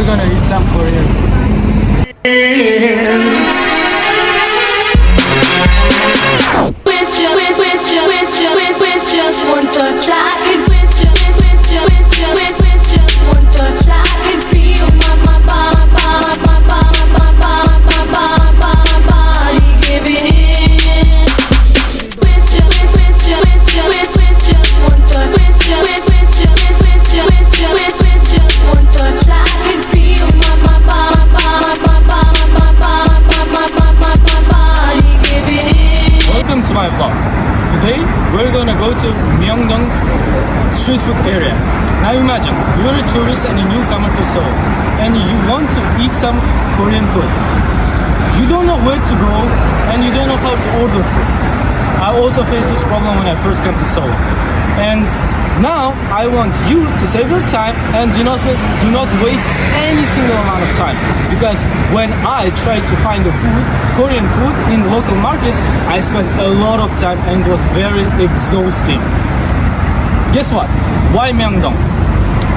we're gonna eat some Korean food. With just one touch, I can with just one touch, I can feel my body giving in. With just one touch, with just one touch, I can feel my body giving in. Welcome to my vlog. Today we're gonna go to Myeongdong's street food area. Now imagine you're a tourist and a newcomer to Seoul, and you want to eat some Korean food. You don't know where to go, and you don't know how to order food. I also faced this problem when I first came to Seoul, and now I want you to save your time and do not waste any single amount of time, because when I tried to find the food, Korean food in local markets, I spent a lot of time and it was very exhausting. Guess what? Why Myeongdong?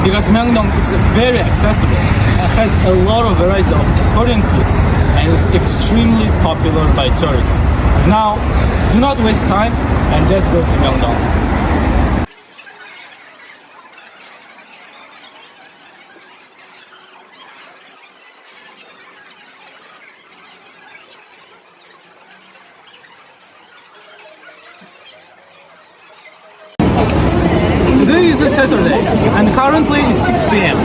Because Myeongdong is very accessible and has a lot of variety of Korean foods and is extremely popular by tourists. Now, do not waste time and just go to Myeongdong. Today is a Saturday and currently it's 6 p.m.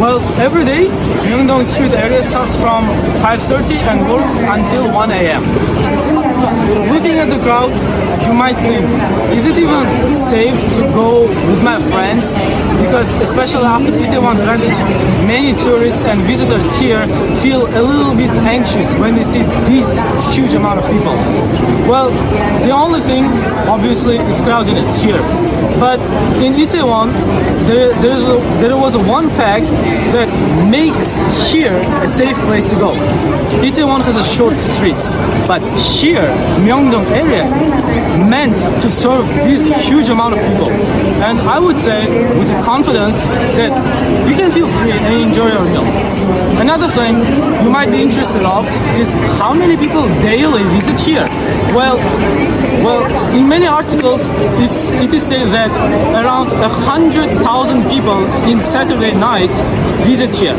Well, every day, Myeongdong street area starts from 5:30 and works until 1 a.m. Looking at the crowd, you might think, is it even safe to go with my friends? Because especially after Itaewon tragedy, many tourists and visitors here feel a little bit anxious when they see this huge amount of people. Well, the only thing, obviously, is crowdedness here. But in Itaewon, there was one fact that makes here a safe place to go. Itaewon has a short streets, but here, Myeongdong area, meant to serve this huge amount of people. And I would say, with confidence, that you can feel free and enjoy your meal. Another thing you might be interested of is how many people daily visit here. Well, in many articles, it is said that around 100,000 people in Saturday night visit here.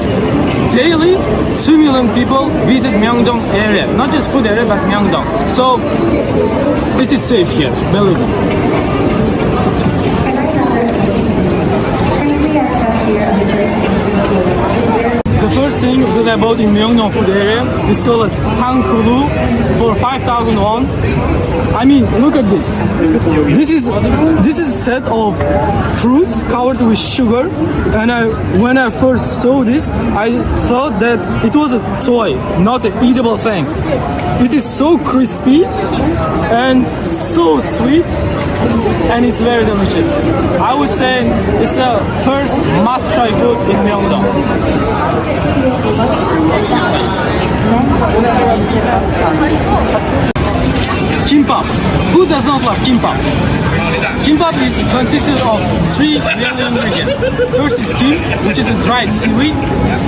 Daily, 2 million people visit Myeongdong area, not just food area, but Myeongdong. So it is safe here, believe me. The first thing that I bought in Myeongdong food area is called a tangkulu for 5,000 won. I mean, look at this. This is a set of fruits covered with sugar, and when I first saw this, I thought that it was a toy, not an eatable thing. It is so crispy and so sweet, and it's very delicious. I would say it's the first must-try food in Myeongdong. Kimbap. Who does not love kimbap? Kimbap is consisted of 3 main ingredients. First is kim, which is a dried seaweed.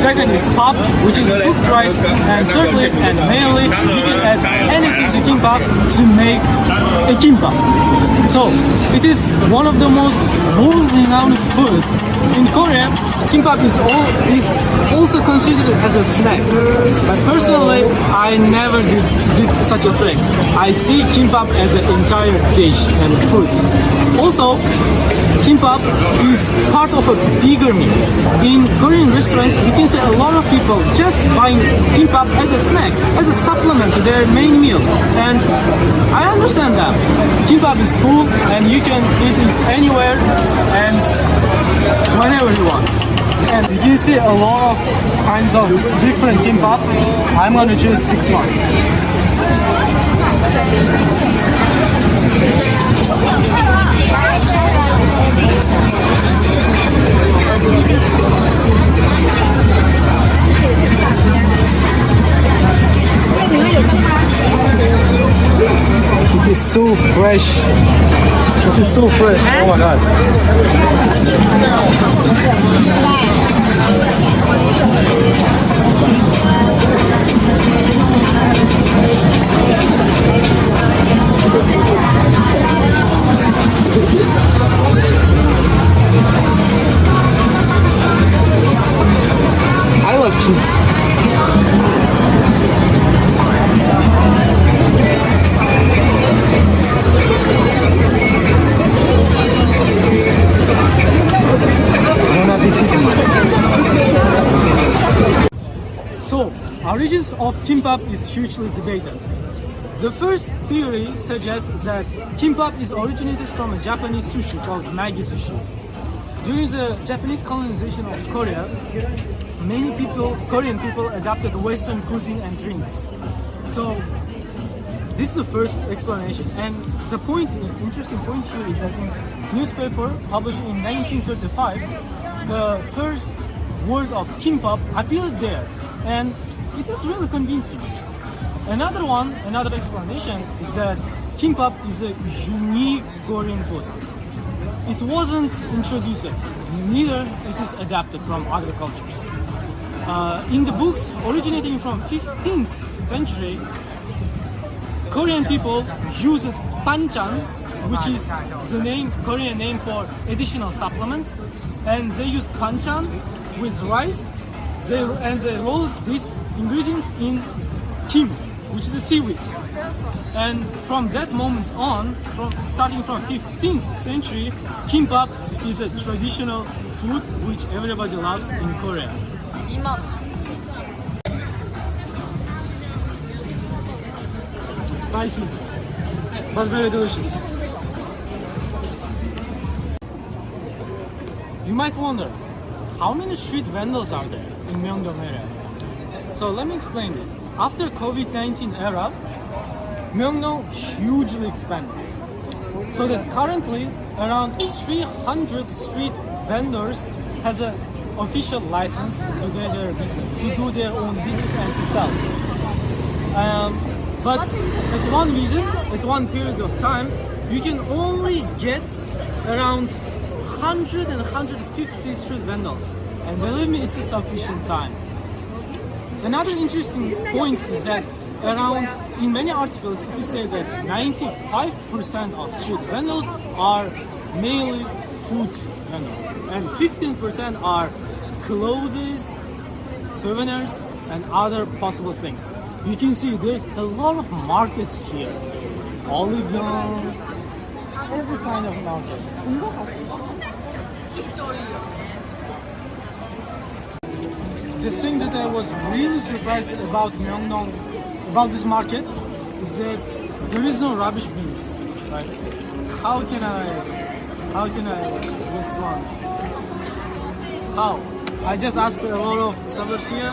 Second is pap, which is cooked rice. And thirdly, and mainly, you can add anything to kimbap to make a kimbap. So, it is one of the most world-renowned food. In Korea, kimbap is also considered as a snack. But personally, I never did such a thing. I see kimbap as an entire dish and food. Also, kimbap is part of a bigger meal. In Korean restaurants, you can see a lot of people just buying kimbap as a snack, as a supplement to their main meal. And I understand that. Kimbap is cool and you can eat it anywhere and whenever you want. And you see a lot of kinds of different kimbap. I'm gonna choose 6 one. It is so fresh. It is so fresh. Oh my god. origins of kimbap is hugely debated. The first theory suggests that kimbap is originated from a Japanese sushi called Maggi sushi. During the Japanese colonization of Korea, Korean people adopted Western cuisine and drinks. So this is the first explanation. And the interesting point here is that in newspaper published in 1935, the first word of kimbap appeared there, and it is really convincing. Another explanation is that kimbap is a unique Korean food. It wasn't introduced, neither it is adapted from other cultures. In the books originating from 15th century, Korean people used banchan, which is the Korean name for additional supplements, and they used banchan with rice. They rolled these ingredients in kim, which is a seaweed. And from that moment on, starting from 15th century, kimbap is a traditional food which everybody loves in Korea. Spicy, but very delicious. You might wonder, how many street vendors are there in Myeongdong area? So let me explain this. After COVID-19 era, Myeongdong hugely expanded. So that currently around 300 street vendors has an official license to do their own business and to sell. But at one period of time, you can only get around 100 and 150 street vendors. And believe me, it's a sufficient time. Another interesting point is that in many articles it is said that 95% of street vendors are mainly food vendors and 15% are clothes, souvenirs and other possible things. You can see there's a lot of markets here. Olive young, every kind of markets. The thing that I was really surprised about Myeongdong, about this market, is that there is no rubbish bins. Right? How can I this one? How? I just asked a lot of sellers here,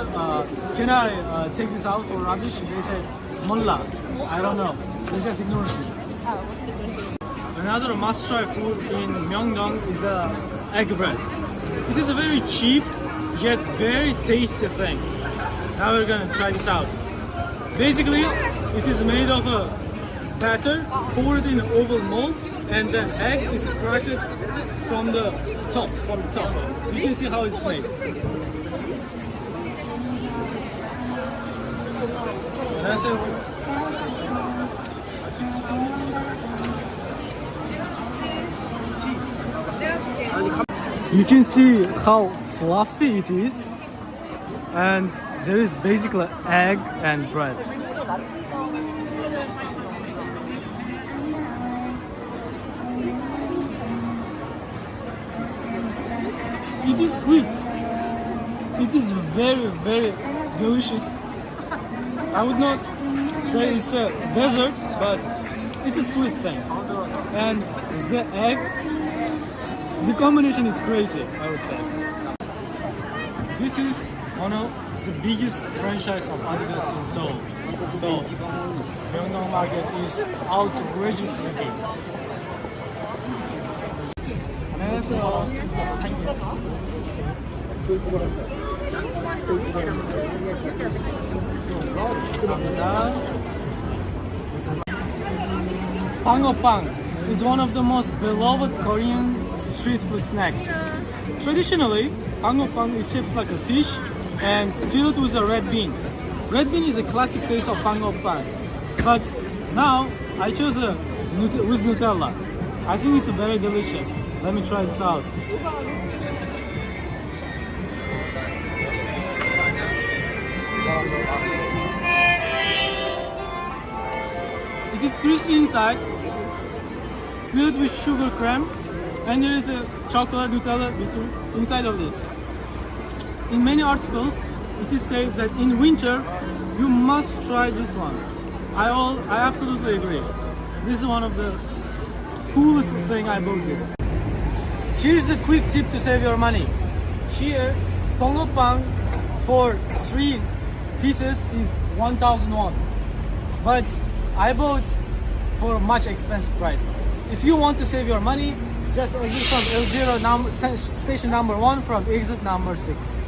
can I take this out for rubbish? They said, Molla, I don't know. They just ignored me. Another must-try food in Myeongdong is egg bread. It is a very cheap yet very tasty thing. Now we're gonna try this out. Basically, it is made of a batter poured in oval mold, and then egg is cracked from the top. You can see how it's made. That's it. You can see how fluffy it is, and there is basically egg and bread. It is sweet. It is very, very delicious. I would not say it's a dessert, but it's a sweet thing. And the egg, the combination is crazy, I would say. This is one of the biggest franchise of Adidas in Seoul. So, Myeongdong Market is outrageously big. Bangopang is one of the most beloved Korean street food snacks. Traditionally, bangopang is shaped like a fish and filled with a red bean. Red bean is a classic taste of bangopang, but now I chose with Nutella. I think it's very delicious. Let me try this out. It is crispy inside, filled with sugar cream, and there is a chocolate Nutella inside of this. In many articles, it is said that in winter, You must try this one. I absolutely agree. This is one of the coolest thing I bought this. Here's a quick tip to save your money. Here, Bang for 3 pieces is 1,000 won. But I bought for a much expensive price. If you want to save your money, just exit from L0 station number 1 from exit number 6.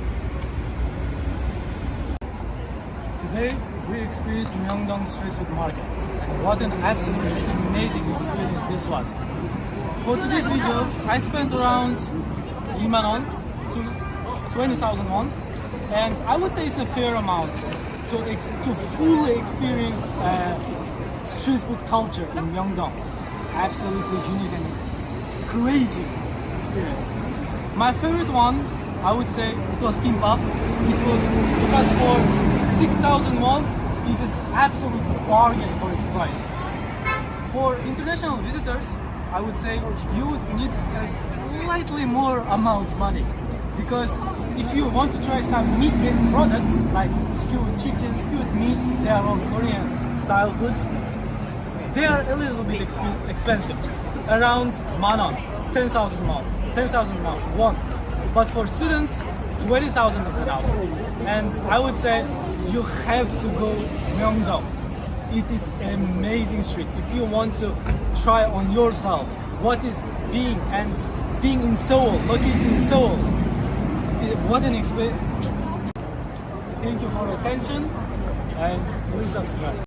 Today we experienced Myeongdong Street Food Market, and what an absolutely amazing experience this was. For today's video, I spent around 2만 won to 20,000 won, and I would say it's a fair amount to fully experience street food culture in Myeongdong. Absolutely unique and crazy experience. My favorite one, I would say, it was kimbap. It was because for 6,000 won, it is absolute bargain for its price. For international visitors, I would say you would need a slightly more amount money, because if you want to try some meat-based products like stewed chicken, stewed meat, they are all Korean style foods. They are a little bit expensive, around 10,000 won. But for students, 20,000 is enough. And I would say you have to go Myeongdong. It is an amazing street. If you want to try on yourself what is being in Seoul, located in Seoul, what an experience. Thank you for your attention, and please subscribe.